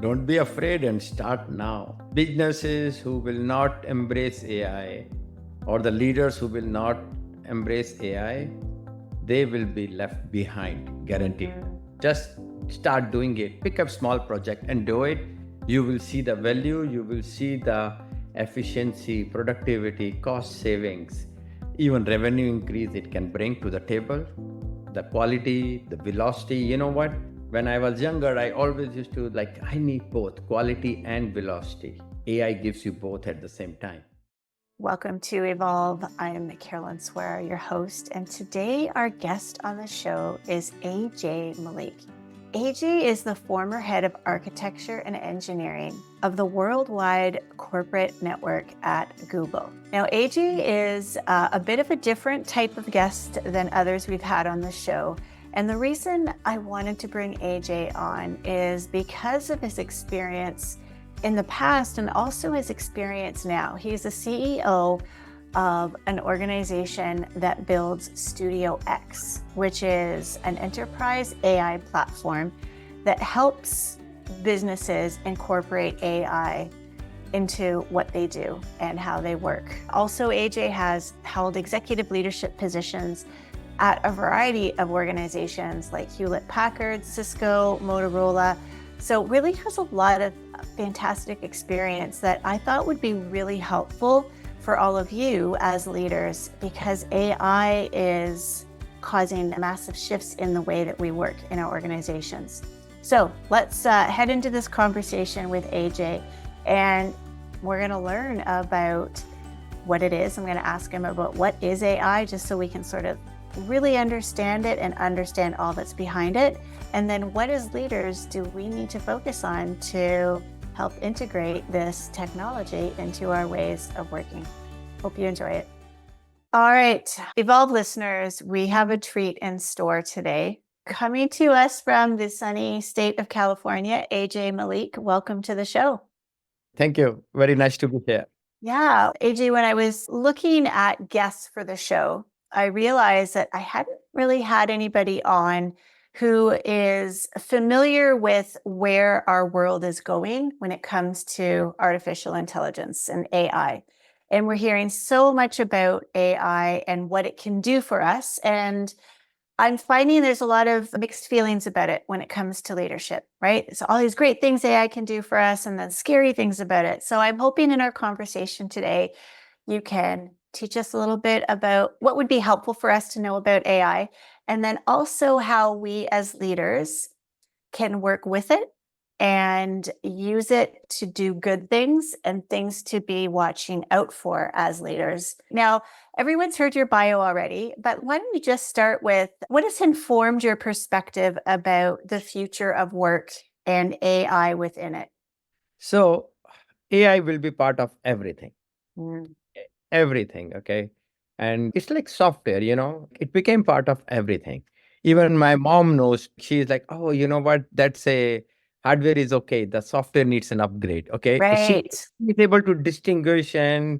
Don't be afraid and start now. Businesses who will not embrace AI or the leaders who will not embrace AI, they will be left behind, guaranteed. Just start doing it. Pick up small project and do it. You will see the value, you will see the efficiency, productivity, cost savings, even revenue increase it can bring to the table, the quality, the velocity. You know what? When I was younger, I always used to I need both quality and velocity. AI gives you both at the same time. Welcome to Evolve. I'm Carolyn, Swora, your host, and today our guest on the show is Ajay Malik. Ajay is the former head of architecture and engineering of the worldwide corporate network at Google. Now, Ajay is a bit of a different type of guest than others we've had on the show. And the reason I wanted to bring Ajay on is because of his experience in the past and also his experience now. He's the CEO of an organization that builds Studio X, which is an enterprise AI platform that helps businesses incorporate AI into what they do and how they work. Also, Ajay has held executive leadership positions at a variety of organizations like Hewlett-Packard, Cisco, Motorola. So really has a lot of fantastic experience that I thought would be really helpful for all of you as leaders, because AI is causing massive shifts in the way that we work in our organizations. So let's head into this conversation with Ajay, and we're going to learn about what it is. I'm going to ask him about what is AI, just so we can sort of really understand it and understand all that's behind it. And then what as leaders do we need to focus on to help integrate this technology into our ways of working? Hope you enjoy it. All right, Evolve listeners, we have a treat in store today. Coming to us from the sunny state of California, Ajay Malik, welcome to the show. Thank you. Very nice to be here. Yeah, Ajay, when I was looking at guests for the show, I realized that I hadn't really had anybody on who is familiar with where our world is going when it comes to artificial intelligence and AI. And we're hearing so much about AI and what it can do for us. And I'm finding there's a lot of mixed feelings about it when it comes to leadership, right? So all these great things AI can do for us and then scary things about it. So I'm hoping in our conversation today, you can teach us a little bit about what would be helpful for us to know about AI, and then also how we as leaders can work with it and use it to do good things and things to be watching out for as leaders. Now, everyone's heard your bio already, but why don't we just start with what has informed your perspective about the future of work and AI within it? So, AI will be part of everything. Mm. Everything, okay? And it's like software, it became part of everything. Even my mom knows, she's like, oh, you know what? That's a hardware is okay. The software needs an upgrade, okay? She Right. is able to distinguish and,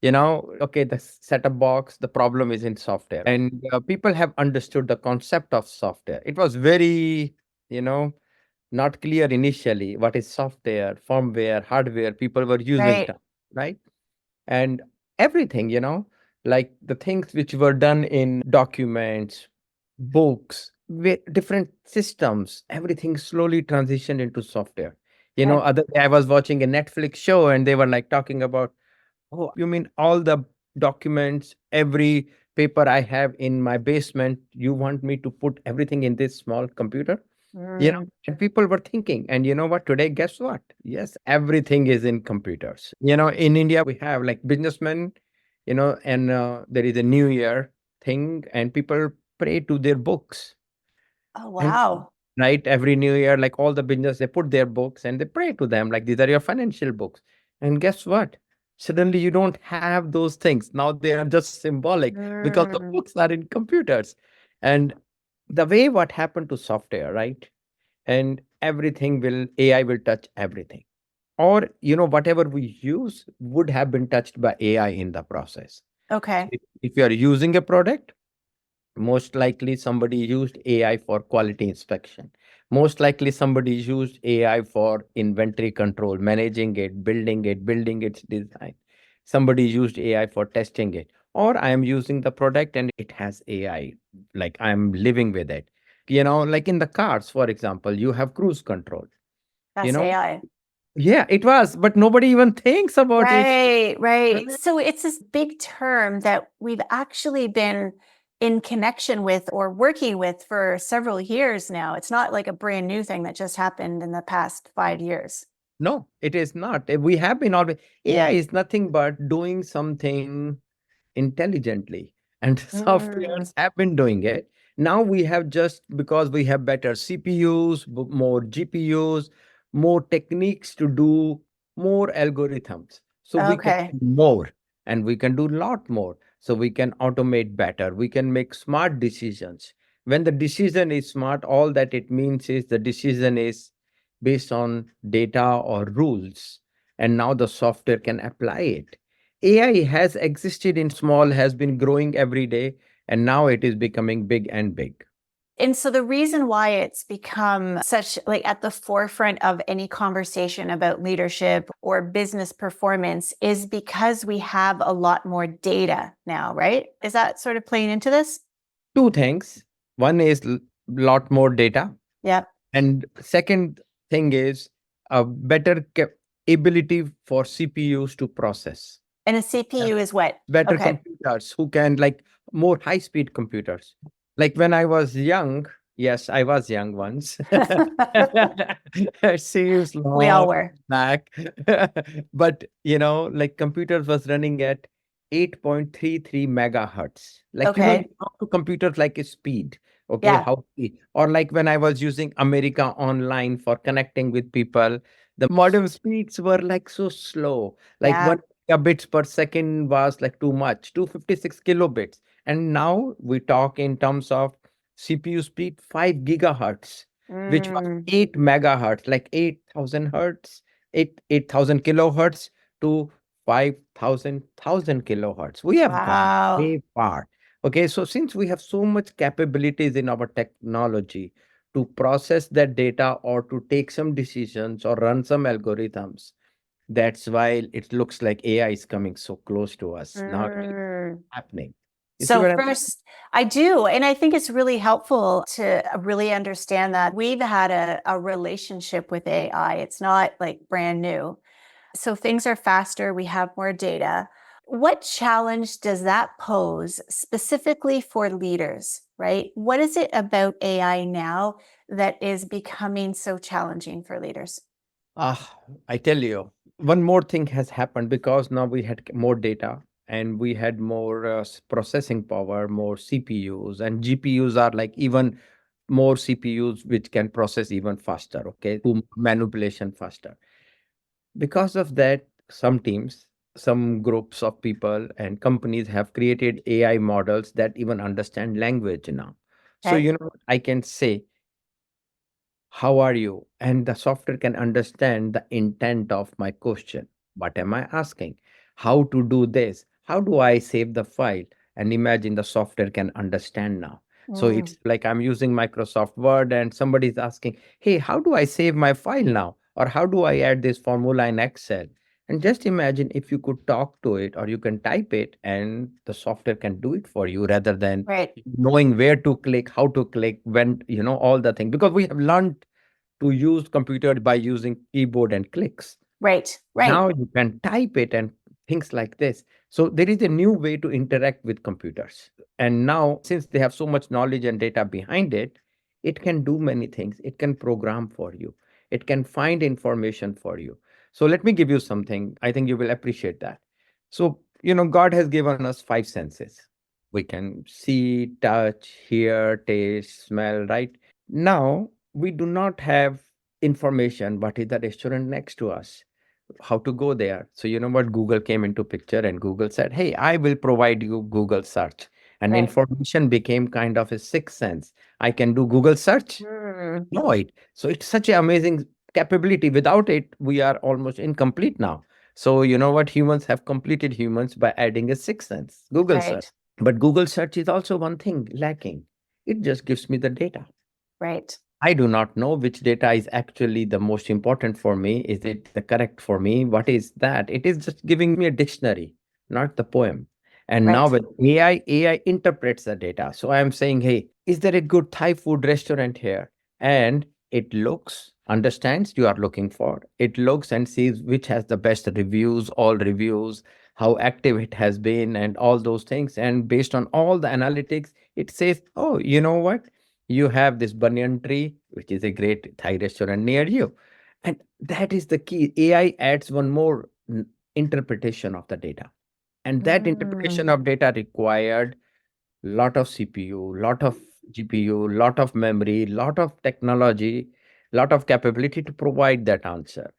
okay, the setup box, the problem is in software. And people have understood the concept of software. It was very, not clear initially what is software, firmware, hardware. People were using Right. terms, right? And everything, like the things which were done in documents, books, with different systems, everything slowly transitioned into software. Okay. Other day I was watching a Netflix show and they were like talking about, oh, you mean all the documents, every paper I have in my basement, you want me to put everything in this small computer? Mm. And people were thinking, and you know what? Today, guess what? Yes, everything is in computers. In India, we have like businessmen, and there is a New Year thing, and people pray to their books. Oh, And wow. right, every New Year, like all the business, they put their books and they pray to them, like these are your financial books. And guess what? Suddenly, you don't have those things. Now they are just symbolic because the Mm. books are in computers. And the way what happened to software, right? And everything will AI will touch everything, or whatever we use would have been touched by AI in the process. So Okay. if you are using a product, Most likely somebody used AI for quality inspection. Most likely somebody used AI for inventory control, managing it, building its design. Somebody used AI for testing it. Or I am using the product and it has AI, like I'm living with it. Like in the cars, for example, you have cruise control. You That's know, AI. yeah, it was, but nobody even thinks about it. Right, right. So it's this big term that we've actually been in connection with or working with for several years now. It's not like a brand new thing that just happened in the past 5 years. No, it is not. We have been always, AI is nothing but doing something intelligently, and Mm, softwares have been doing it. Now we have, just because we have better CPUs, more GPUs, more techniques to do more algorithms, so we can okay. do more, and we can do a lot more. So we can automate better, we can make smart decisions. When the decision is smart, all that it means is the decision is based on data or rules, and now the software can apply it. AI has existed in small, has been growing every day, and now it is becoming big and big. And so the reason why it's become such like at the forefront of any conversation about leadership or business performance is because we have a lot more data now, right? Is that sort of playing into this? Two things. One is lot more data, Yep. and second thing is a better ability for CPUs to process. And a Yeah. CPU is what? Better Okay. computers who can, like, more high speed computers. Like when I was young, yes, I was young once. It seems We all long were. back. But like computers was running at 8.33 megahertz. Like, Okay. you talk to computers like a speed. Okay, Yeah. how speed? Or like when I was using America Online for connecting with people, the modem speeds were like so slow. Like Yeah. 1 gigabits per second was like too much, 256 kilobits. And now we talk in terms of CPU speed 5 gigahertz, which was Mm, 8 megahertz, like 8,000 hertz, 8,000 kilohertz to 5,000 kilohertz. We have gone wow. way far. Okay, so since we have so much capabilities in our technology to process that data or to take some decisions or run some algorithms, that's why it looks like AI is coming so close to us. Now it is Mm. happening. You see So what I'm saying? first, I do. And I think it's really helpful to really understand that we've had a relationship with AI. It's not like brand new. So things are faster, we have more data. What challenge does that pose specifically for leaders, right? What is it about AI now that is becoming so challenging for leaders? Ah, I tell you, one more thing has happened because now we had more data and we had more processing power, more CPUs, and GPUs are like even more CPUs which can process even faster, okay, do manipulation faster. Because of that, some teams, some groups of people and companies have created AI models that even understand language now. So, Okay. I can say, how are you? And the software can understand the intent of my question. What am I asking? How to do this? How do I save the file? And imagine the software can understand now. So Mm, it's like I'm using Microsoft Word and somebody's asking, hey, how do I save my file now? Or how do I add this formula in Excel? And just imagine if you could talk to it or you can type it and the software can do it for you rather than right, knowing where to click, how to click, when, all the things. Because we have learned to use computer by using keyboard and clicks. right, right. Now you can type it and things like this. So there is a new way to interact with computers. And now, since they have so much knowledge and data behind it, it can do many things. It can program for you. It can find information for you. So let me give you something. I think you will appreciate that. So, God has given us five senses. We can see, touch, hear, taste, smell, right? Now, we do not have information what is the restaurant next to us, how to go there. So you know what? Google came into picture and Google said, hey, I will provide you Google search. And Right. information became kind of a sixth sense. I can do Google search. Mm, Know it. So it's such an amazing capability. Without it, we are almost incomplete now. So you know what? Humans have completed humans by adding a sixth sense, Google right. search. But Google search is also one thing lacking. It just gives me the data. Right. I do not know which data is actually the most important for me. Is it the correct for me? What is that? It is just giving me a dictionary, not the poem. And now Right. with AI interprets the data. So I am saying, hey, is there a good Thai food restaurant here? And it looks, understands you are looking for. It looks and sees which has the best reviews, all reviews, how active it has been, and all those things. And based on all the analytics, it says, oh, you know what? You have this banyan tree, which is a great Thai restaurant near you. And that is the key. AI adds one more interpretation of the data. And that interpretation Mm. of data required lot of CPU, lot of GPU, lot of memory, lot of technology, lot of capability to provide that answer.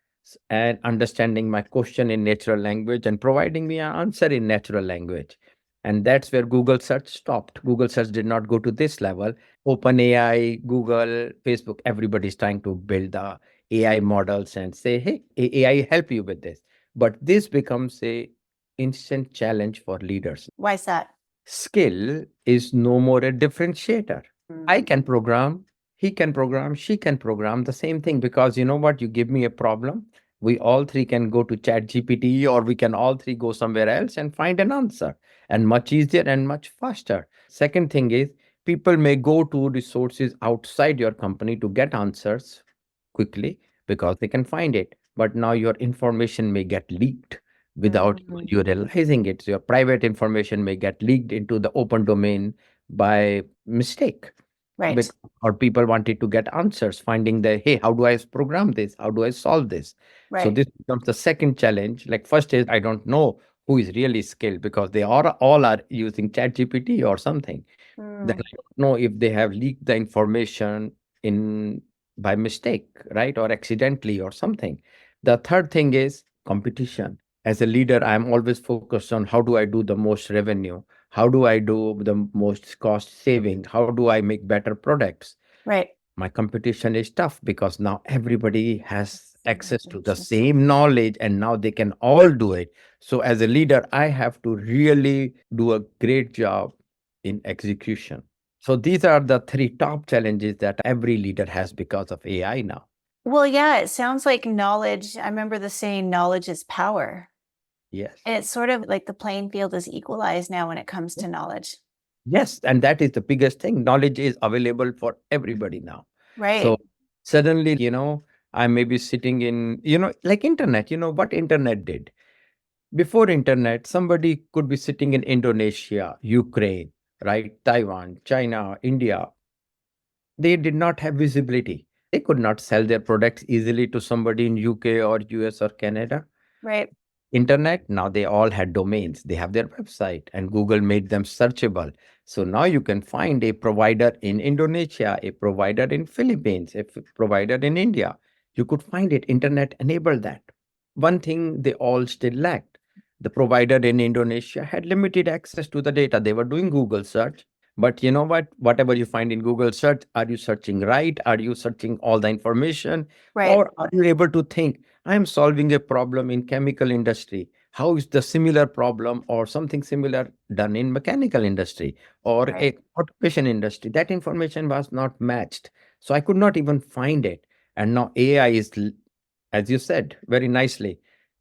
And understanding my question in natural language and providing me an answer in natural language. And that's where Google search stopped. Google search did not go to this level. OpenAI, Google, Facebook, everybody's trying to build the AI models and say, hey, AI help you with this. But this becomes a instant challenge for leaders. Why is that? Skill is no more a differentiator. I Mm. can program, he can program, she can program the same thing, because you know what? You give me a problem, we all three can go to Chat GPT, or we can all three go somewhere else and find an answer, and much easier and much faster. Second thing is, people may go to resources outside your company to get answers quickly because they can find it. But now your information may get leaked without even Mm. you realizing it. So your private information may get leaked into the open domain by mistake. Right. Or people wanted to get answers, finding the, hey, how do I program this? How do I solve this? So Right. this becomes the second challenge. Like first is I don't know who is really skilled, because they are all are using Chat GPT or something. Then Mm. I don't know if they have leaked the information in by mistake, right? Or accidentally or something. The third thing is competition. As a leader, I'm always focused on how do I do the most revenue? How do I do the most cost saving? How do I make better products? Right. My competition is tough because now everybody has Same access to the information. same knowledge and now they can all do it. So, as a leader, I have to really do a great job in execution. So, these are the three top challenges that every leader has because of AI now. Well, yeah, it sounds like knowledge. I remember the saying, knowledge is power. Yes. And it's sort of like the playing field is equalized now when it comes to knowledge. Yes, and that is the biggest thing. Knowledge is available for everybody now. Right. So suddenly, I may be sitting in, like internet, what internet did. Before internet, somebody could be sitting in Indonesia, Ukraine, right? Taiwan, China, India. They did not have visibility. They could not sell their products easily to somebody in UK or US or Canada. Right. Internet, now they all had domains, they have their website, and Google made them searchable. So now you can find a provider in Indonesia, a provider in Philippines, a provider in India. You could find it. Internet enabled that. One thing they all still lacked: the provider in Indonesia had limited access to the data. They were doing Google search, but you know what? Whatever you find in Google search, are you searching right? Are you searching all the information? Right. Or are you able to think, I am solving a problem in chemical industry. How is the similar problem or something similar done in mechanical industry or Right. a automation industry? That information was not matched. So I could not even find it. And now AI is, as you said very nicely,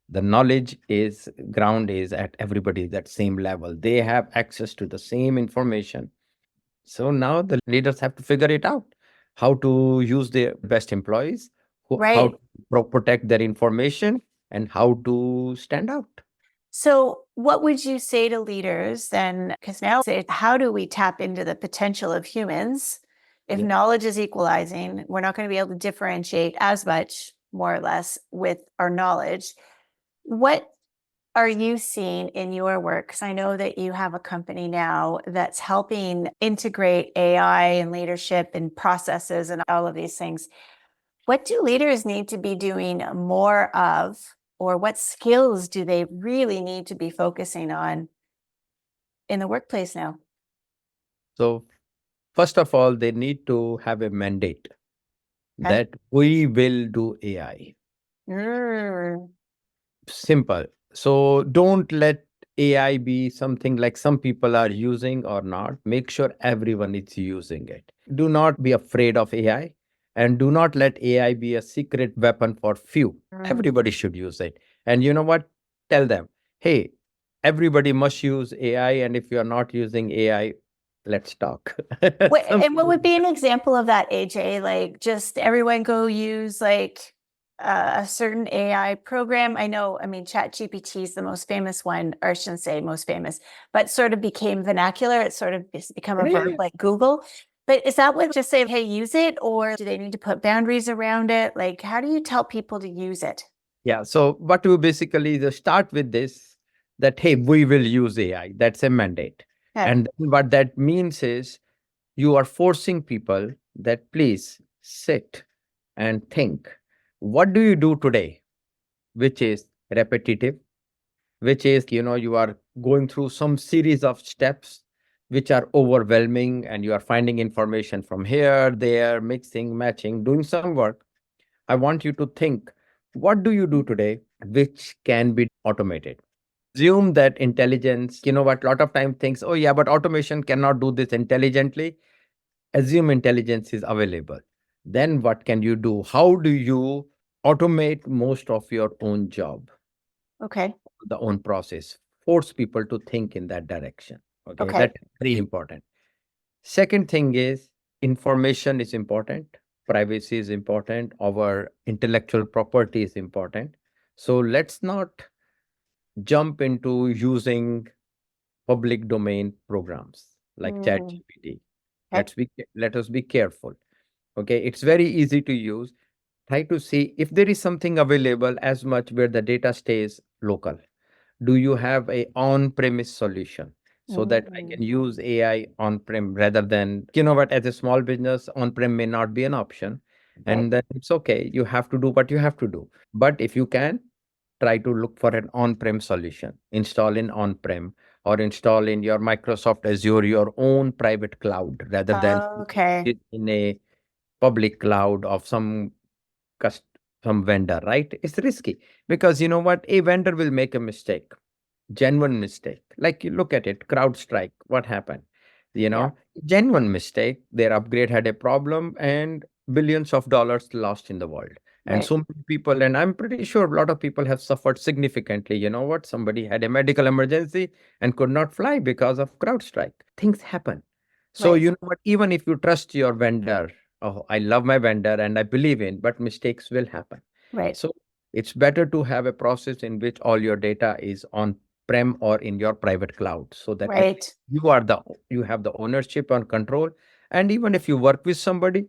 the knowledge is ground is at everybody that same level. They have access to the same information. So now the leaders have to figure it out, how to use their best employees, how Right. to protect their information, and how to stand out. So, what would you say to leaders then? Because now, how do we tap into the potential of humans? If Yeah. knowledge is equalizing, we're not going to be able to differentiate as much, more or less, with our knowledge. What are you seeing in your work? Because I know that you have a company now that's helping integrate AI and leadership and processes and all of these things. What do leaders need to be doing more of, or what skills do they really need to be focusing on in the workplace now? So, first of all, they need to have a mandate Okay. that we will do AI. Mm. Simple. So, don't let AI be something like some people are using or not, make sure everyone is using it. Do not be afraid of AI, and do not let AI be a secret weapon for few. Everybody should use it. And you know what? Tell them, hey, everybody must use AI. And if you're not using AI, let's talk. And what would be an example of that, AJ? Like, just everyone go use like a certain AI program. I know, I mean, ChatGPT is the most famous one, or I shouldn't say most famous, but sort of became vernacular. It's sort of become a verb like Google. But is that what just say, hey, use it, or do they need to put boundaries around it? Like, how do you tell people to use it? Yeah. So what we basically just start with this, that, hey, we will use AI. That's a mandate. Okay. And what that means is you are forcing people that please sit and think. What do you do today? Which is repetitive, which is, you are going through some series of steps which are overwhelming, and you are finding information from here, there, mixing, matching, doing some work. I want you to think, what do you do today which can be automated? Assume that intelligence, what, a lot of time thinks, oh yeah, but automation cannot do this intelligently. Assume intelligence is available. Then what can you do? How do you automate most of your own job, Okay. the own process? Force people to think in that direction. Okay, Okay. that's very important. Second thing is, information is important, privacy is important, our intellectual property is important. So let's not jump into using public domain programs like Mm, ChatGPT. okay. Let us be careful. Okay, it's very easy to use. Try to see if there is something available as much where the data stays local. Do you have a on-premise solution so that I Mm, can use AI on-prem rather than, what, as a small business, on-prem may not be an option. right. And then it's okay. You have to do what you have to do. But if you can, try to look for an on-prem solution, install in on-prem or install in your Microsoft Azure, your own private cloud, rather than Okay. it in a public cloud of cust- some vendor, right? It's risky because you know what? A vendor will make a mistake, genuine mistake. Like you look at it, CrowdStrike, what happened? You Yeah. know, genuine mistake. Their upgrade had a problem and billions of dollars lost in the world. And Right. so many people, and I'm pretty sure a lot of people have suffered significantly. You know what? Somebody had a medical emergency and could not fly because of CrowdStrike. Things happen. So, Right. you know what? Even if you trust your vendor, oh, I love my vendor and I believe in, but mistakes will happen. Right. So, it's better to have a process in which all your data is on prem or in your private cloud, so that at Right. least you have the ownership and control. And even if you work with somebody,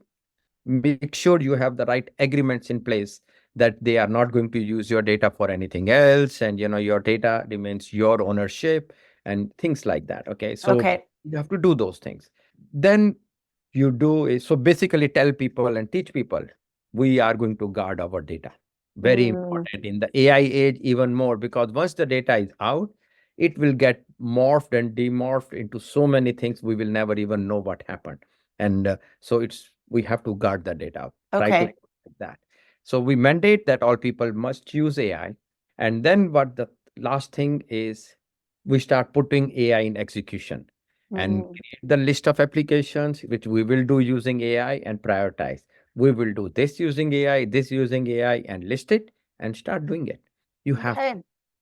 make sure you have the right agreements in place that they are not going to use your data for anything else, and your data remains your ownership and things like that. Okay, so Okay. you have to do those things. Then you do is, so basically tell people and teach people, we are going to guard our data. Very Mm, important in the AI age, even more, because once the data is out, it will get morphed and demorphed into so many things we will never even know what happened. And so we have to guard the data, try to okay. protect that. So we mandate that all people must use AI. And then what the last thing is, we start putting AI in execution and Mm, create the list of applications which we will do using AI and prioritize. We will do this using AI, this using AI, and list it and start doing it. You have, okay.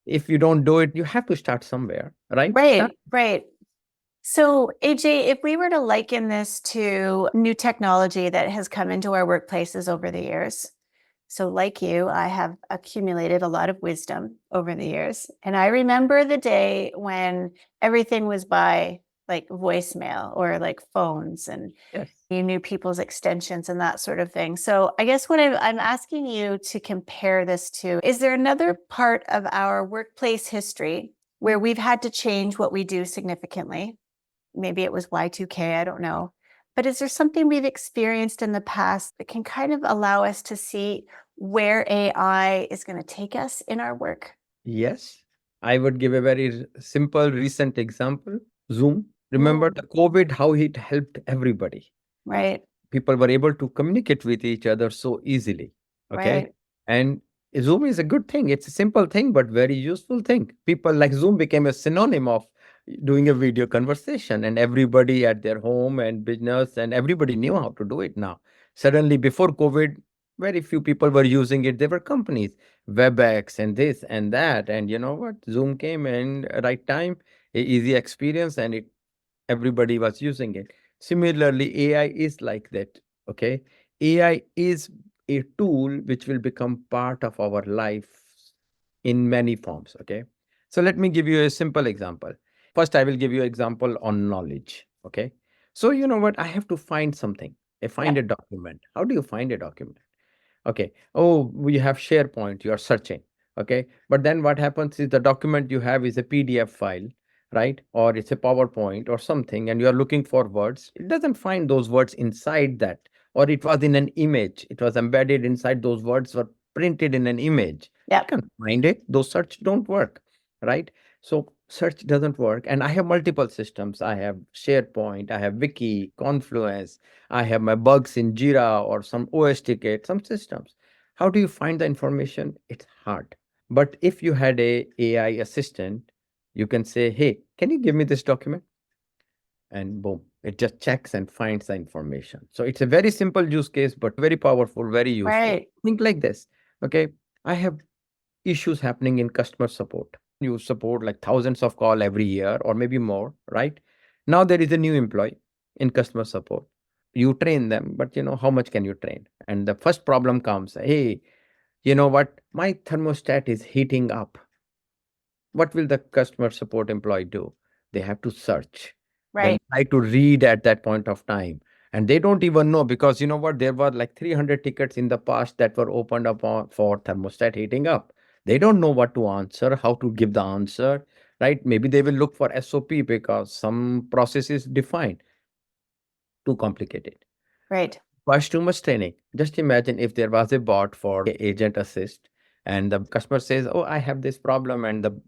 if you don't do it, you have to start somewhere, right? Start. Right. Right. So, AJ, if we were to liken this to new technology that has come into our workplaces over the years, so like you, I have accumulated a lot of wisdom over the years. And I remember the day when everything was by like voicemail or like phones, and Yes. you knew people's extensions and that sort of thing. So I guess what I'm asking you to compare this to, is there another part of our workplace history where we've had to change what we do significantly? Maybe it was Y2K, I don't know. But is there something we've experienced in the past that can kind of allow us to see where AI is going to take us in our work? Yes. I would give a very simple recent example. Zoom. Remember Mm, the COVID, how it helped everybody. right, People were able to communicate with each other so easily. Okay. right, And Zoom is a good thing. It's a simple thing, but very useful thing. People like Zoom became a synonym of doing a video conversation, and everybody at their home and business and everybody knew how to do it now. Suddenly, before COVID, very few people were using it. There were companies, WebEx and this and that. And you know what? Zoom came and right time, easy experience, and it everybody was using it. Similarly, AI is like that. Okay. AI is a tool which will become part of our life in many forms. Okay. So let me give you a simple example. First, I will give you example on knowledge. Okay. So you know what? I have to find something. I Yeah. find a document. How do you find a document? Okay. Oh, we have SharePoint. You are searching. Okay. But then what happens is the document you have is a PDF file, right? Or it's a PowerPoint or something, and you are looking for words. It doesn't find those words inside that, or it was in an image. It was embedded inside those words were printed in an image. Yeah. You can find it. Those search don't work, right? So search doesn't work. And I have multiple systems. I have SharePoint, I have Wiki, Confluence, I have my bugs in Jira or some OS ticket, some systems. How do you find the information? It's hard. But if you had a AI assistant, you can say, "Hey, can you give me this document?" And boom, it just checks and finds the information. So it's a very simple use case, but very powerful, very useful. Right. Think like this. Okay. I have issues happening in customer support. You support like thousands of call every year or maybe more, right? Now there is a new employee in customer support. You train them, but you know, how much can you train? And the first problem comes, hey, you know what? My thermostat is heating up. What will the customer support employee do? They have to search, then Right. try to read at that point of time. And they don't even know because you know what? There were like 300 tickets in the past that were opened up for thermostat heating up. They don't know what to answer, how to give the answer, right? Maybe they will look for SOP because some process is defined. Too complicated. Right. Was too much training. Just imagine if there was a bot for agent assist and the customer says, "Oh, I have this problem," and the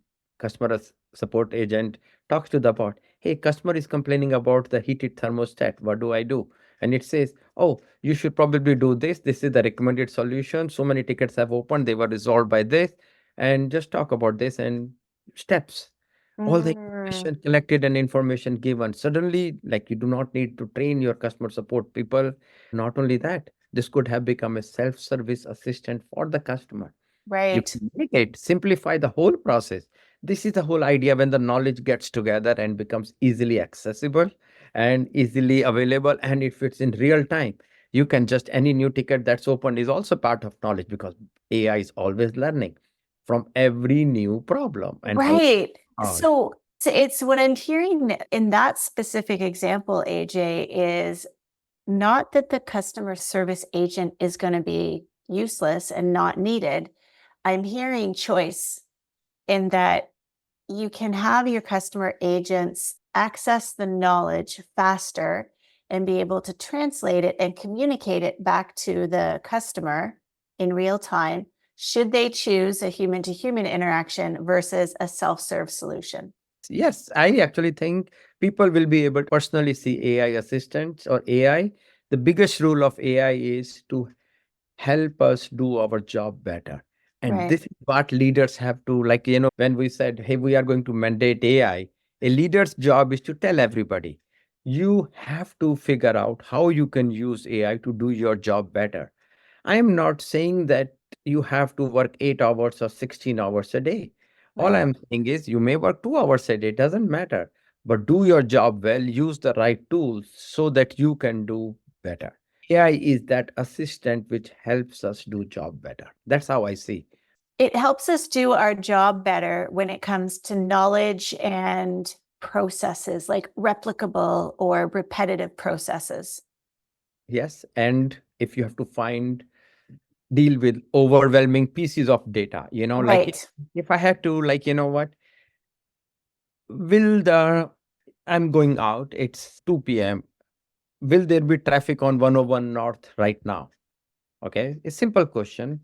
support agent talks to the bot. "Hey, customer is complaining about the heated thermostat. What do I do?" And it says, "Oh, you should probably do this. This is the recommended solution. So many tickets have opened. They were resolved by this. And just talk about this and steps." All the Mm, information collected and information given. Suddenly, like you do not need to train your customer support people. Not only that, this could have become a self-service assistant for the customer. You right. communicate, simplify the whole process. This is the whole idea when the knowledge gets together and becomes easily accessible and easily available and it fits in real time. You can just any new ticket that's opened is also part of knowledge because AI is always learning from every new problem and how Right. hard. So it's what I'm hearing in that specific example, AJ, is not that the customer service agent is going to be useless and not needed. I'm hearing choice in that you can have your customer agents access the knowledge faster and be able to translate it and communicate it back to the customer in real time, should they choose a human to human interaction versus a self serve solution. Yes, I actually think people will be able to personally see AI assistants or AI. The biggest rule of AI is to help us do our job better. And Right. this is what leaders have to, like, when we said, hey, we are going to mandate AI, a leader's job is to tell everybody, you have to figure out how you can use AI to do your job better. I am not saying that you have to work 8 hours or 16 hours a day. All Right. I'm saying is you may work 2 hours a day, doesn't matter. But do your job well, use the right tools so that you can do better. AI is that assistant which helps us do job better. That's how I see. It helps us do our job better when it comes to knowledge and processes like replicable or repetitive processes. Yes. And if you have to deal with overwhelming pieces of data, like Right. if I had to, like, will the, I'm going out, it's 2 p.m. Will there be traffic on 101 North right now? Okay. A simple question.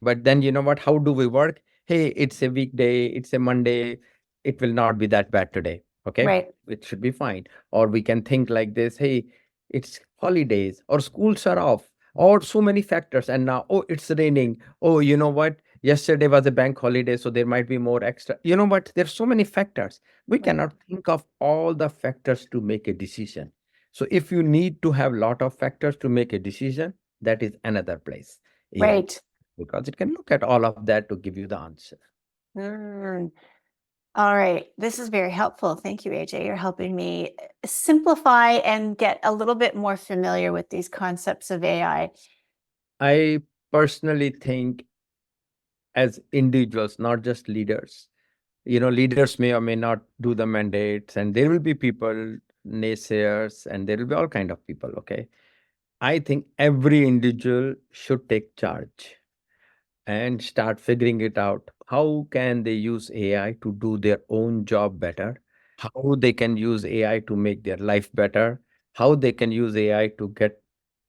But then you know what? How do we work? Hey, it's a weekday, it's a Monday, it will not be that bad today. Okay. Right. It should be fine. Or we can think like this, hey, it's holidays or schools are off or so many factors. And now, oh, it's raining. Oh, you know what? Yesterday was a bank holiday, so there might be more extra. You know what? There's so many factors. We Right. cannot think of all the factors to make a decision. So if you need to have lot of factors to make a decision, that is another place. AI, Right. because it can look at all of that to give you the answer. Mm. All right. This is very helpful. Thank you, AJ. You're helping me simplify and get a little bit more familiar with these concepts of AI. I personally think as individuals, not just leaders, leaders may or may not do the mandates, and there will be people, naysayers, and there will be all kind of people. Okay. I think every individual should take charge and start figuring it out. How can they use AI to do their own job better? How they can use AI to make their life better? How they can use AI to get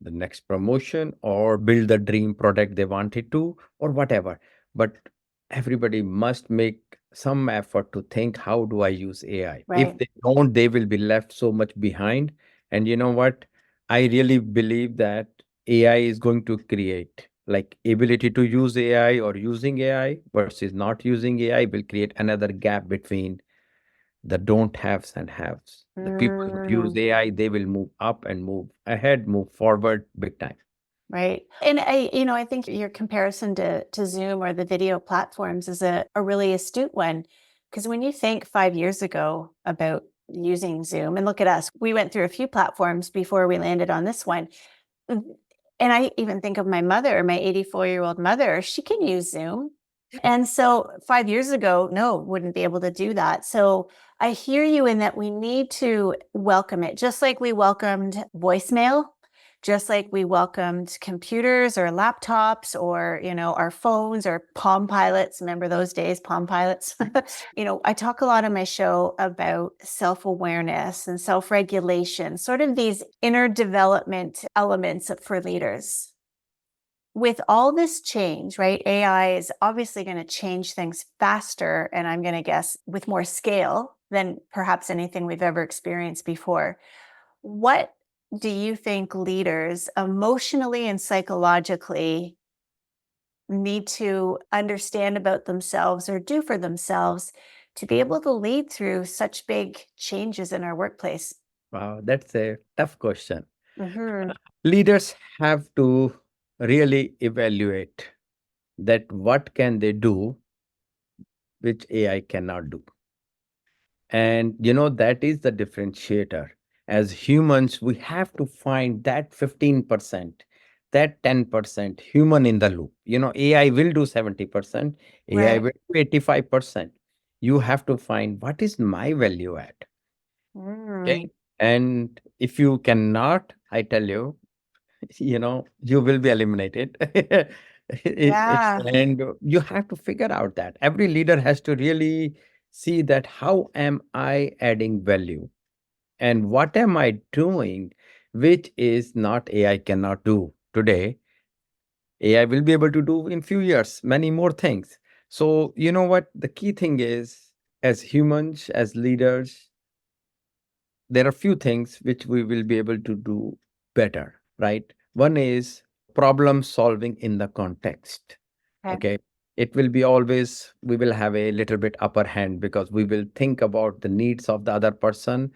the next promotion or build the dream product they wanted to, or whatever. But everybody must make some effort to think, how do I use AI? If Right. they don't, they will be left so much behind. And you know what? I really believe that AI is going to create like ability to use AI or using AI versus not using AI will create another gap between the don't haves and haves. The people who use Mm. AI, they will move up and move ahead, move forward big time. Right. And I think your comparison to Zoom or the video platforms is a really astute one. Because when you think 5 years ago about using Zoom, and look at us, we went through a few platforms before we landed on this one. Mm, And I even think of my mother, my 84-year-old mother, she can use Zoom. And so 5 years ago, no, wouldn't be able to do that. So I hear you in that we need to welcome it, just like we welcomed voicemail, just like we welcomed computers or laptops or, our phones or Palm Pilots. Remember those days, Palm Pilots? I talk a lot on my show about self-awareness and self-regulation, sort of these inner development elements for leaders. With all this change, right? AI is obviously going to change things faster, and I'm going to guess with more scale than perhaps anything we've ever experienced before. What do you think leaders emotionally and psychologically need to understand about themselves or do for themselves to be able to lead through such big changes in our workplace? Wow, that's a tough question. Hmm. Leaders have to really evaluate that what can they do which AI cannot do. And that is the differentiator. As humans, we have to find that 15%, that 10% human in the loop. AI will do 70%, AI Right. will do 85%. You have to find what is my value at. Mm. Okay. And if you cannot, I tell you, you will be eliminated. Yeah. And you have to figure out that every leader has to really see that how am I adding value and what am I doing, which is not AI cannot do today. AI will be able to do in few years, many more things. So you know what? The key thing is, as humans, as leaders, there are few things which we will be able to do better, right? One is problem solving in the context. Okay. Okay. It will be always, we will have a little bit upper hand because we will think about the needs of the other person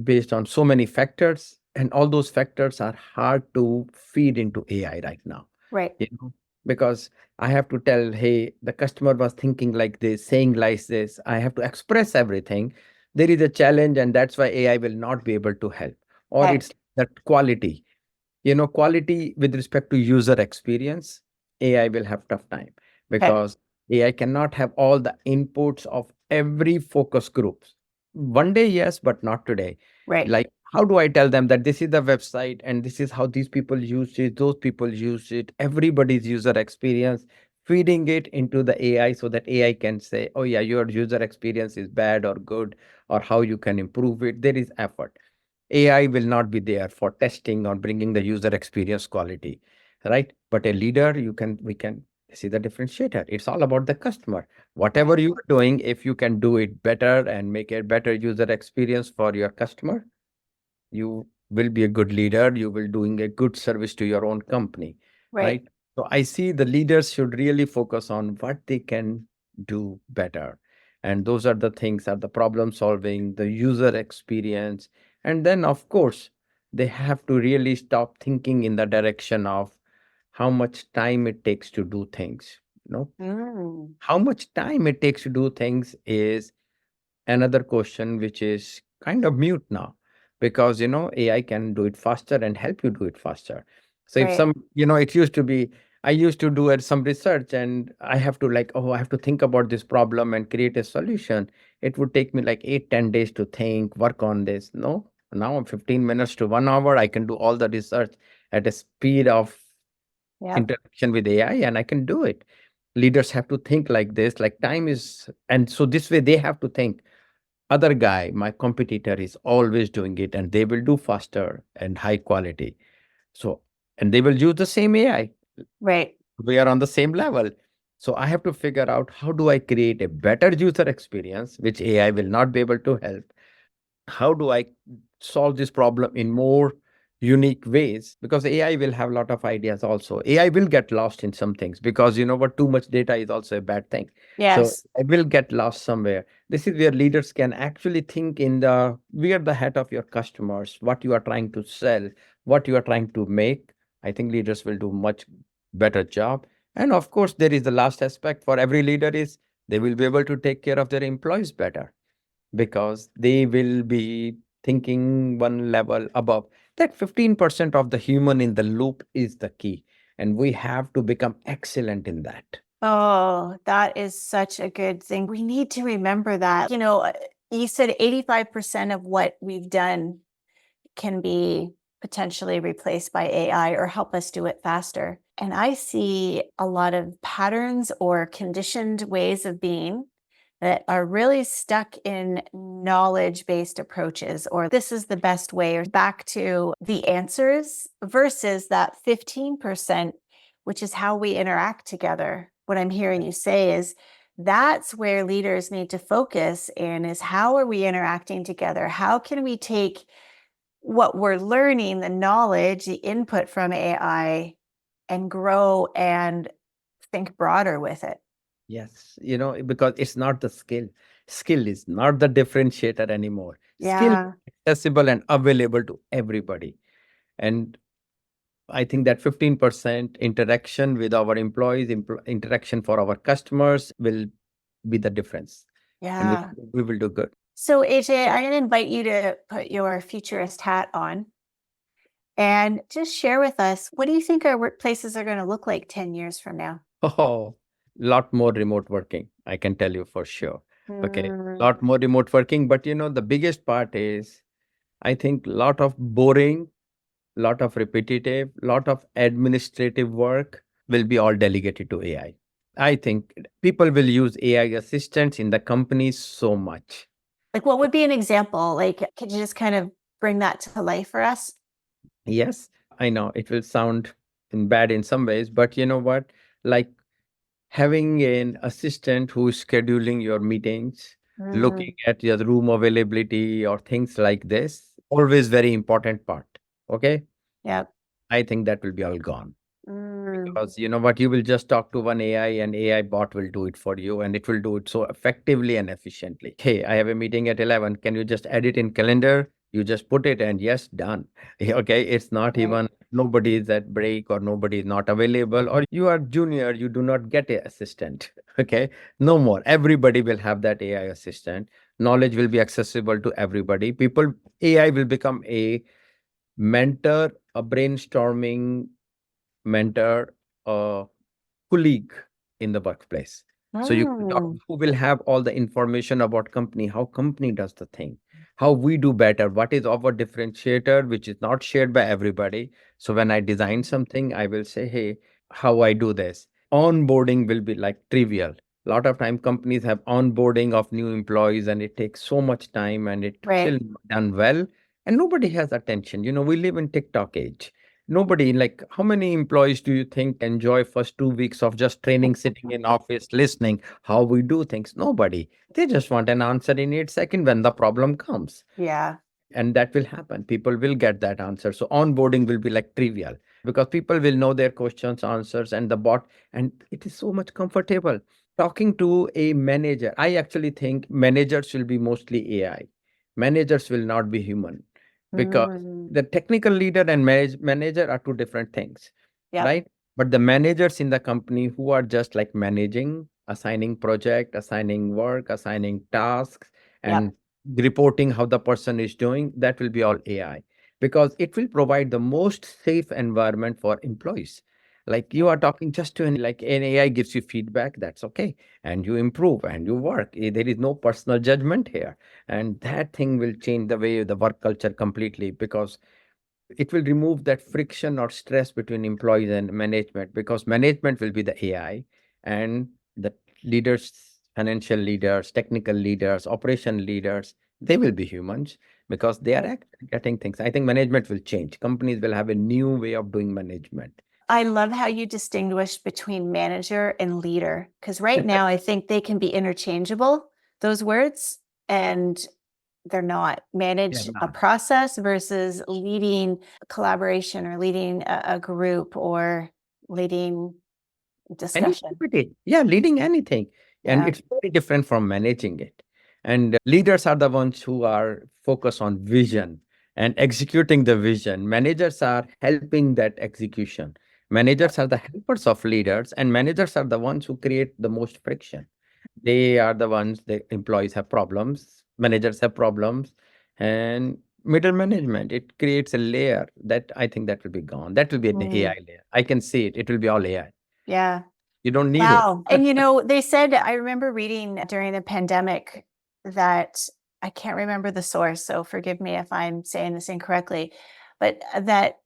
based on so many factors. And all those factors are hard to feed into AI right now, Right. you know, because I have to tell, hey, the customer was thinking like this, saying like this. I have to express everything. There is a challenge, and that's why AI will not be able to help. Or Okay. it's that quality, quality with respect to user experience, AI will have tough time Okay. because AI cannot have all the inputs of every focus groups. One day, yes, but not today. Right. Like, how do I tell them that this is the website and this is how these people use it, those people use it, everybody's user experience, feeding it into the AI so that AI can say, oh, yeah, your user experience is bad or good, or how you can improve it. There is effort. AI will not be there for testing or bringing the user experience quality, right? But a leader, we can see the differentiator. It's all about the customer. Right. Whatever you are doing, if you can do it better and make a better user experience for your customer, you will be a good leader. You will doing a good service to your own company, Right. right? So I see the leaders should really focus on what they can do better. And those are the things are the problem solving, the user experience. And then of course, they have to really stop thinking in the direction of how much time it takes to do things. You know, Mm, how much time it takes to do things is another question which is kind of mute now, because AI can do it faster and help you do it faster. So if right. some, it used to be, I used to do some research and I have to like, oh, I have to think about this problem and create a solution. It would take me like 8-10 days to think, work on this. No, now I'm 15 minutes to 1 hour, I can do all the research at a speed of Yep. interaction with AI, and I can do it. Leaders have to think like this, like time is, and so this way they have to think, other guy, my competitor is always doing it and they will do faster and high quality. So, and they will use the same AI. Right. We are on the same level. So I have to figure out how do I create a better user experience, which AI will not be able to help. How do I solve this problem in more unique ways? Because AI will have a lot of ideas also. AI will get lost in some things because you know what, too much data is also a bad thing. So Yes. it will get lost somewhere. This is where leaders can actually think in the we are the head of your customers, what you are trying to sell, what you are trying to make. I think leaders will do much better job. And of course, there is the last aspect for every leader is they will be able to take care of their employees better because they will be thinking one level above. That 15% of the human in the loop is the key. And we have to become excellent in that. Oh, that is such a good thing. We need to remember that. You said 85% of what we've done can be potentially replaced by AI or help us do it faster. And I see a lot of patterns or conditioned ways of being that are really stuck in knowledge based approaches, or this is the best way, or back to the answers versus that 15%, which is how we interact together. What I'm hearing you say is that's where leaders need to focus in is how are we interacting together? How can we take what we're learning, the knowledge, the input from AI, and grow and think broader with it? Yes, because it's not the skill. Skill is not the differentiator anymore. Skill Yeah. is accessible and available to everybody. And I think that 15% interaction with our employees, interaction for our customers will be the difference. And Yeah. we will do good. So, AJ, I'm going to invite you to put your futurist hat on and just share with us what do you think our workplaces are going to look like 10 years from now? Oh, lot more remote working, I can tell you for sure. Okay, Mm, lot more remote working, but the biggest part is I think lot of boring, lot of repetitive, lot of administrative work will be all delegated to AI. I think people will use AI assistants in the companies so much. like, what would be an example? Like, could you just kind of bring that to life for us? Yes, I know it will sound bad in some ways, but you know what? Like having an assistant who is scheduling your meetings, looking Mm, at your room availability or things like this, always very important part. Okay. yep. I think that will be all gone. Mm, Because you know what, you will just talk to one AI and AI bot will do it for you and it will do it so effectively and efficiently. Hey, I have a meeting at 11. Can you just add it in calendar? You just put it and yes, done. Okay, it's not right. even nobody is at break or nobody is not available or you are junior, you do not get a assistant. Okay, no more. Everybody will have that AI assistant. Knowledge will be accessible to everybody. People, AI will become a mentor, a brainstorming mentor, a colleague in the workplace. So you can talk Mm, who will have all the information about company, how company does the thing, how we do better, what is our differentiator, which is not shared by everybody. So when I design something, I will say, hey, how I do this. Onboarding will be like trivial. A lot of time companies have onboarding of new employees and it takes so much time and it right. still not done well. And nobody has attention. We live in TikTok age. Nobody, like, how many employees do you think enjoy first 2 weeks of just training, sitting in office, listening how we do things? Nobody. They just want an answer in 8 seconds when the problem comes. Yeah. And that will happen. People will get that answer. So onboarding will be like trivial. because people will know their questions, answers, and the bot, and it is so much comfortable. Talking to a manager, I actually think managers will be mostly AI. Managers will not be human because Mm, the technical leader and manager are two different things, yep. right? But the managers in the company who are just like managing, assigning project, assigning work, assigning tasks, Yep. and reporting how the person is doing, that will be all AI because it will provide the most safe environment for employees. Like you are talking just to an AI gives you feedback, that's okay. And you improve and you work. There is no personal judgment here. And that thing will change the way the work culture completely because it will remove that friction or stress between employees and management because management will be the AI and the leaders, financial leaders, technical leaders, operation leaders, they will be humans because they are Right. actually getting things. I think management will change. Companies will have a new way of doing management. I love how you distinguish between manager and leader because right now I think they can be interchangeable, those words, and they're not. Yeah, Manage a not. process versus leading a collaboration or leading a group or leading Any discussion. activity. Yeah, leading anything. And Yeah. it's very different from managing it. And leaders are the ones who are focused on vision and executing the vision. Managers are helping that execution. Yep. Managers are the helpers of leaders, and managers are the ones who create the most friction. They are the ones, the employees have problems, managers have problems, and middle management, it creates a layer that I think that will be gone. That will be an Mm, AI layer. I can see it. It will be all AI. yeah. You don't need it. Wow. And they said, I remember reading during the pandemic that I can't remember the source, so forgive me if I'm saying this incorrectly, but that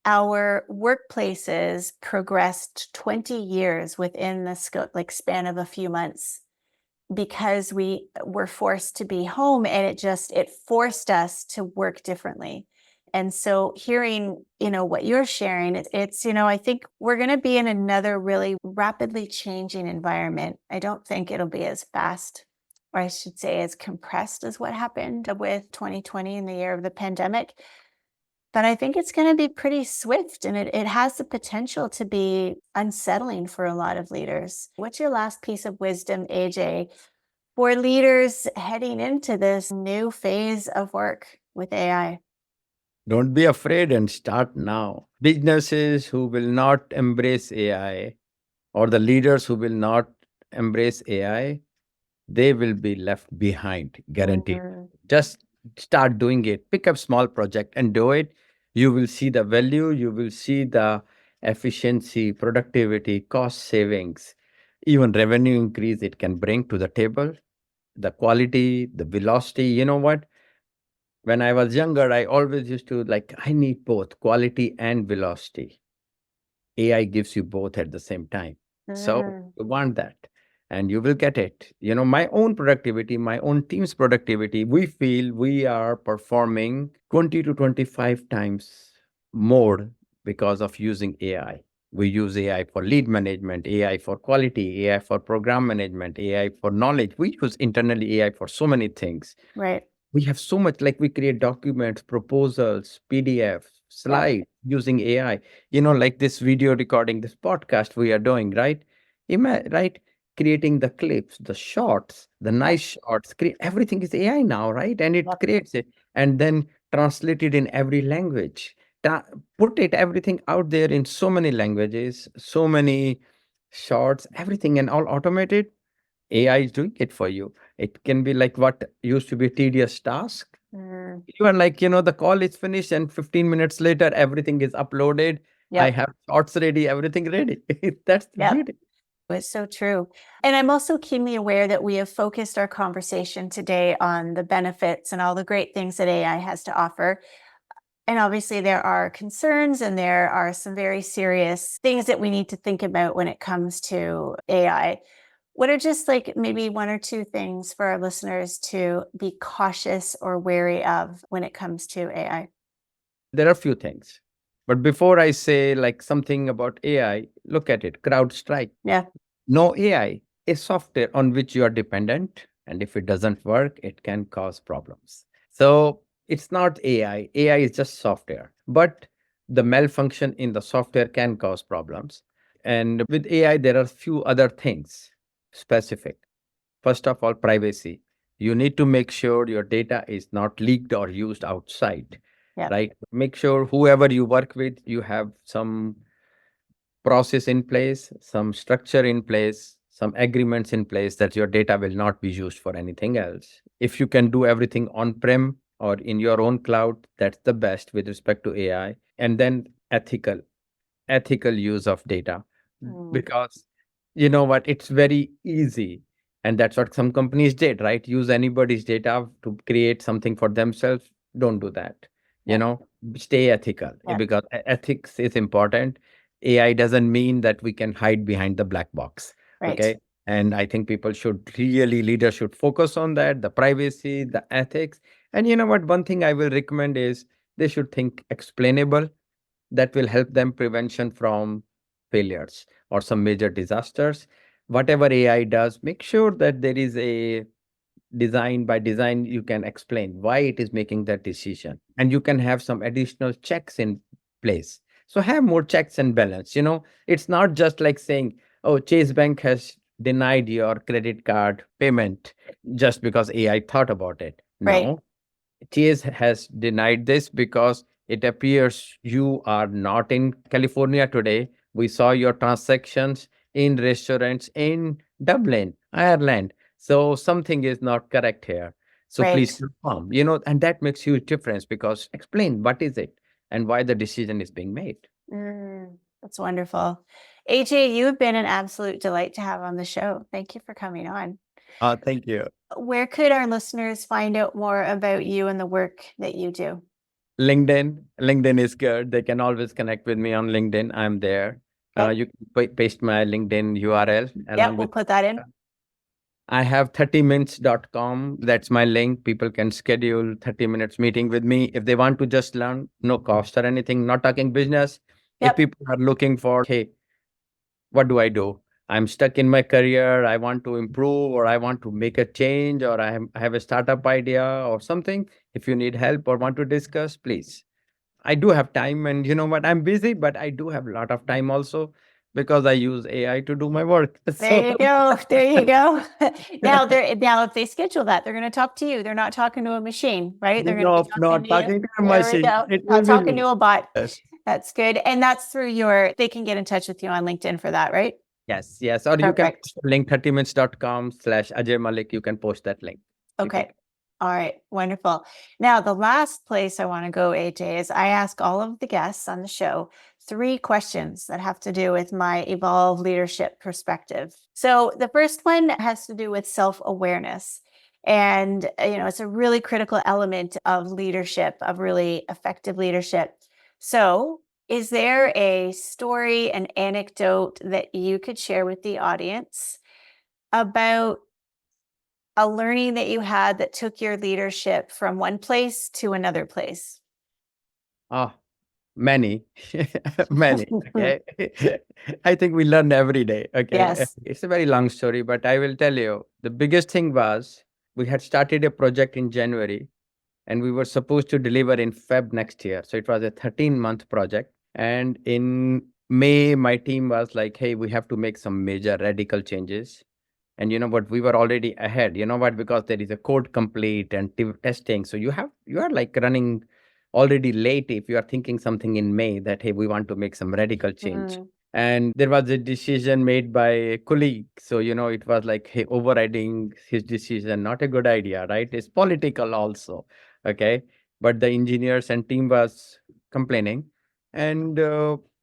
our workplaces progressed 20 years within the span of a few months because we were forced to be home and it forced us to work differently. And so hearing, what you're sharing, it's, I think we're going to be in another really rapidly changing environment. I don't think it'll be as fast, or I should say as compressed as what happened with 2020 in the year of the pandemic. But I think it's going to be pretty swift and it has the potential to be unsettling for a lot of leaders. What's your last piece of wisdom, AJ, for leaders heading into this new phase of work with AI? Don't be afraid and start now. Businesses who will not embrace AI or the leaders who will not embrace AI, they will be left behind, guaranteed. Mhm. Just start doing it. Pick up small project and do it. You will see the value, you will see the efficiency, productivity, cost savings, even revenue increase it can bring to the table, the quality, the velocity. You know what? When I was younger, I always used to like, I need both quality and velocity. AI gives you both at the same time. So Mm, you want that and you will get it. My own productivity, my own team's productivity, we feel we are performing 20 to 25 times more because of using AI. We use AI for lead management, AI for quality, AI for program management, AI for knowledge. We use internally AI for so many things. right. We have so much, like we create documents, proposals, PDF, Yep. slides using AI, like this video recording, this podcast we are doing, right? Right? Creating the clips, the shots, the Yep. nice shots, everything is AI now, right? And it Yep. creates it and then translate it in every language. Ta- Put it everything out there in so many languages, so many shots, everything and all automated. AI is doing it for you. It can be like what used to be a tedious task. Mm, You are like, the call is finished and 15 minutes later, everything is uploaded. I yep. have thoughts ready, everything ready. That's the Yep. beauty. It's so true. And I'm also keenly aware that we have focused our conversation today on the benefits and all the great things that AI has to offer. And obviously, there are concerns and there are some very serious things that we need to think about when it comes to AI. What are just like maybe one or two things for our listeners to be cautious or wary of when it comes to AI? There are a few things. But before I say like something about AI, look at it, CrowdStrike. Yeah. No AI is software on which you are dependent. And if it doesn't work, it can cause problems. So it's not AI. AI is just software. But the malfunction in the software can cause problems. And with AI, there are few other things specific. First of all, privacy. You need to make sure your data is not leaked or used outside, Yep. right? Make sure whoever you work with, you have some process in place, some structure in place, some agreements in place that your data will not be used for anything else. If you can do everything on-prem or in your own cloud, that's the best with respect to AI. And then ethical use of data, Mm, because you know what, it's very easy, and that's what some companies did, right? Use anybody's data to create something for themselves. Don't do that. yeah. Stay ethical, Yeah. because ethics is important. AI doesn't mean that we can hide behind the black box. Right. Okay. And I think people should really, leaders should focus on that, the privacy, the ethics. And you know what, one thing I will recommend is they should think explainable. That will help them prevention from failures or some major disasters. Whatever AI does, make sure that there is a design. By design, you can explain why it is making that decision, and you can have some additional checks in place. So have more checks and balance. It's not just like saying, oh, Chase Bank has denied your credit card payment just because AI thought about it. Right. No, Chase has denied this because it appears you are not in California today. We saw your transactions in restaurants in Dublin, Ireland. So something is not correct here. So please Right. confirm, and that makes huge difference, because explain what is it and why the decision is being made. That's wonderful. AJ, you have been an absolute delight to have on the show. Thank you for coming on. Thank you. Where could our listeners find out more about you and the work that you do? LinkedIn is good. They can always connect with me on LinkedIn. I'm there. Okay. You can paste my LinkedIn URL along Yep, we'll with. put that in. I have 30minutes.com. That's my link. People can schedule 30 minutes meeting with me if they want to just learn, no cost or anything, not talking business. If Yep. people are looking for, hey, what do I do? I'm stuck in my career. I want to improve, or I want to make a change, or I have a startup idea or something. If you need help or want to discuss, please. I do have time, and you know what? I'm busy, but I do have a lot of time also, because I use AI to do my work. There So you go. There you go. Now if they schedule that, they're going to talk to you. They're not talking to a machine, right? They're going to be no, talking not to you. talking to a There we machine. go. It Not will be talking me. to a bot. Yes, That's good. And that's through they can get in touch with you on LinkedIn for that, right? yes. Or you can Perfect. link 30minutes.com/Ajay Malik. You can post that link. Okay. All right. Wonderful. Now, the last place I want to go, AJ, is I ask all of the guests on the show 3 questions that have to do with my evolved leadership perspective. So, the first one has to do with self awareness. And, it's a really critical element of leadership, of really effective leadership. So, is there a story, an anecdote that you could share with the audience about a learning that you had that took your leadership from one place to another place? Ah, many, many. Okay. I think we learn every day. Okay. Yes. It's a very long story, but I will tell you. The biggest thing was we had started a project in January, and we were supposed to deliver in Feb next year. So it was a 13-month project. And in May, my team was like, hey, we have to make some major radical changes. And you know what, we were already ahead. You know what, because there is a code complete and testing. So you are like running already late if you are thinking something in May that, hey, we want to make some radical change. Mm, And there was a decision made by a colleague. So, it was like, hey, overriding his decision, not a good idea, right? It's political also. Okay. But the engineers and team was complaining. And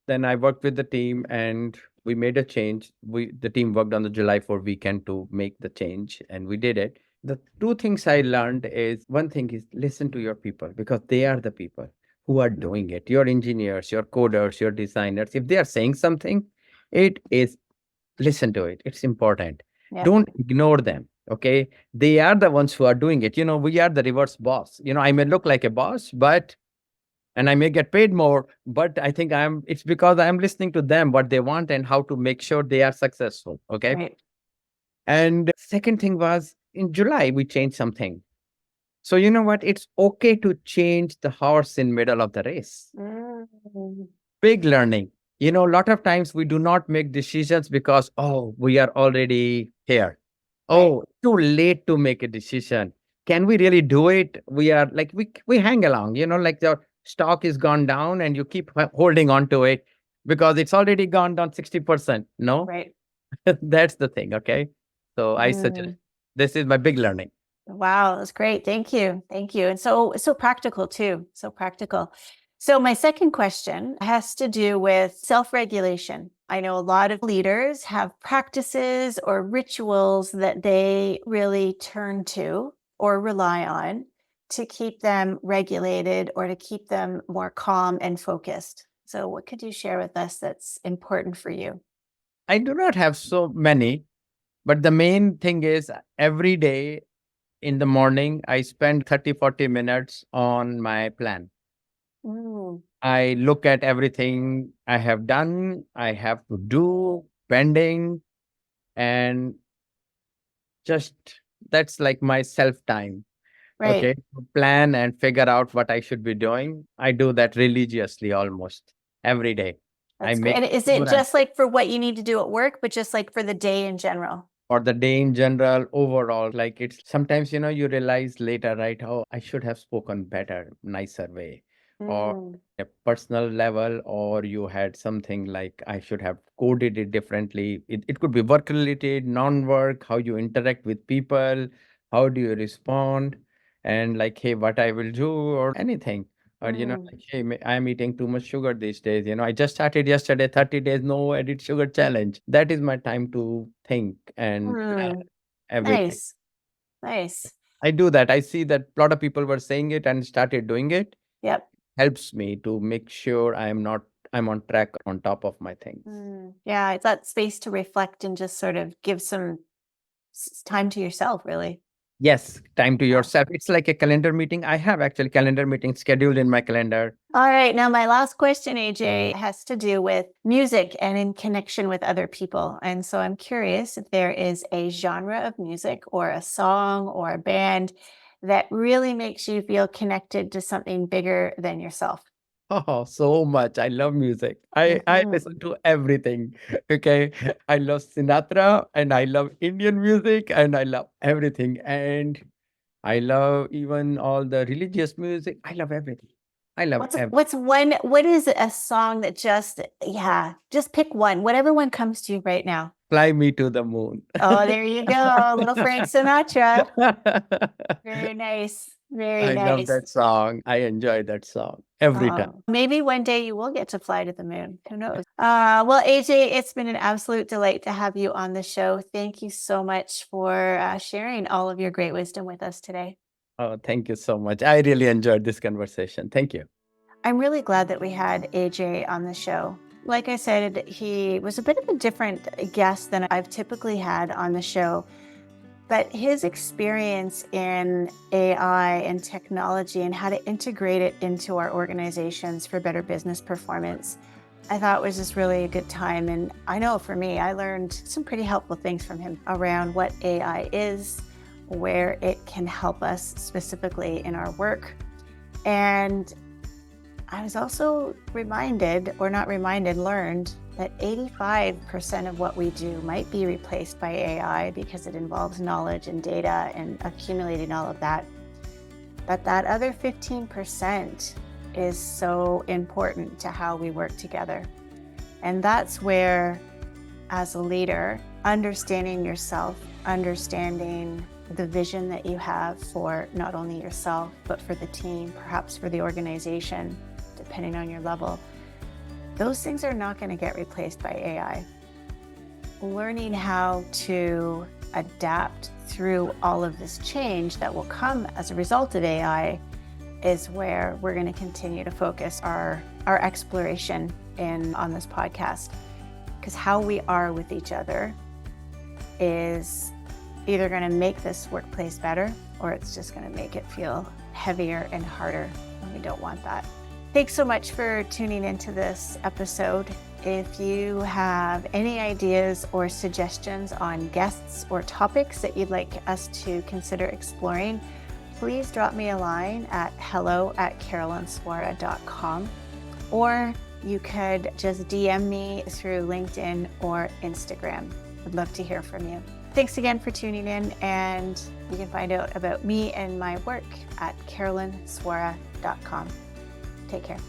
then I worked with the team, and we made a change. The team worked on the July 4 weekend to make the change, and we did it. The two things I learned is, one thing is listen to your people, because they are the people who are doing it. Your engineers, your coders, your designers, if they are saying something, it is listen to it. It's important. yep. Don't ignore them. Okay. They are the ones who are doing it. We are the reverse boss. I may look like a boss, and I may get paid more, but I think it's because I'm listening to them, what they want and how to make sure they are successful. Okay. Right. And second thing was, in July, we changed something. So you know what? It's okay to change the horse in middle of the race. Mm. Big learning. A lot of times we do not make decisions because, oh, we are already here. Right. Oh, too late to make a decision. Can we really do it? We are like, we hang along, like the stock is gone down and you keep holding on to it because it's already gone down 60%. No, Right. that's the thing. Okay. So I suggest Mm. this is my big learning. Wow, that's great. Thank you. Thank you. And so practical too. So practical. So my second question has to do with self-regulation. I know a lot of leaders have practices or rituals that they really turn to or rely on to keep them regulated or to keep them more calm and focused. So what could you share with us that's important for you? I do not have so many, but the main thing is every day in the morning, I spend 30, 40 minutes on my plan. Mm. I look at everything I have done, I have to do, pending, and just that's like my self time. Right. Okay. To plan and figure out what I should be doing. I do that religiously almost every day. I That's great. make And is it sure I'm just like for what you need to do at work, but just like for the day in general? for the day in general, overall. Like it's sometimes, you realize later, right? Oh, I should have spoken better, nicer way, or Mm. a personal level, or you had something like I should have coded it differently. It could be work related, non work, how you interact with people, how do you respond, and like, hey, what I will do, or anything. Or, Mm. like, hey, I'm eating too much sugar these days. I just started yesterday, 30 days, no edit sugar challenge. That is my time to think and plan Mm. everything. Nice. Nice. I do that. I see that a lot of people were saying it and started doing it. Yep. Helps me to make sure I'm on track on top of my things. Yeah, it's that space to reflect and just sort of give some time to yourself, really. Yes, time to Yeah. yourself. It's like a calendar meeting. I have actually calendar meeting scheduled in my calendar. All right. Now, my last question, AJ, has to do with music and in connection with other people. And so I'm curious if there is a genre of music or a song or a band that really makes you feel connected to something bigger than yourself. Oh, so much. I love music. I Mhm. listen to everything. Okay. I love Sinatra and I love Indian music and I love everything. And I love even all the religious music. I love everything. I love everything. What is a song that just, yeah, just pick one, whatever one comes to you right now. Fly me to the moon. Oh, there you go. Little Frank Sinatra. Very nice. Very I love nice. that song. I enjoy that song every time. Oh, maybe one day you will get to fly to the moon. Who knows? Well, AJ, it's been an absolute delight to have you on the show. Thank you so much for sharing all of your great wisdom with us today. Oh, thank you so much. I really enjoyed this conversation. Thank you. I'm really glad that we had AJ on the show. Like I said, he was a bit of a different guest than I've typically had on the show. But his experience in AI and technology and how to integrate it into our organizations for better business performance, I thought was just really a good time. And I know for me, I learned some pretty helpful things from him around what AI is, where it can help us specifically in our work. And I was also reminded, or not reminded, learned that 85% of what we do might be replaced by AI because it involves knowledge and data and accumulating all of that. But that other 15% is so important to how we work together. And that's where, as a leader, understanding yourself, understanding the vision that you have for not only yourself, but for the team, perhaps for the organization, depending on your level, those things are not going to get replaced by AI. Learning how to adapt through all of this change that will come as a result of AI is where we're going to continue to focus our exploration on this podcast. Because how we are with each other is either going to make this workplace better, or it's just going to make it feel heavier and harder, and we don't want that. Thanks so much for tuning into this episode. If you have any ideas or suggestions on guests or topics that you'd like us to consider exploring, please drop me a line at hello@carolinswora.com, or you could just DM me through LinkedIn or Instagram. I'd love to hear from you. Thanks again for tuning in, and you can find out about me and my work at carolinswora.com. Take care.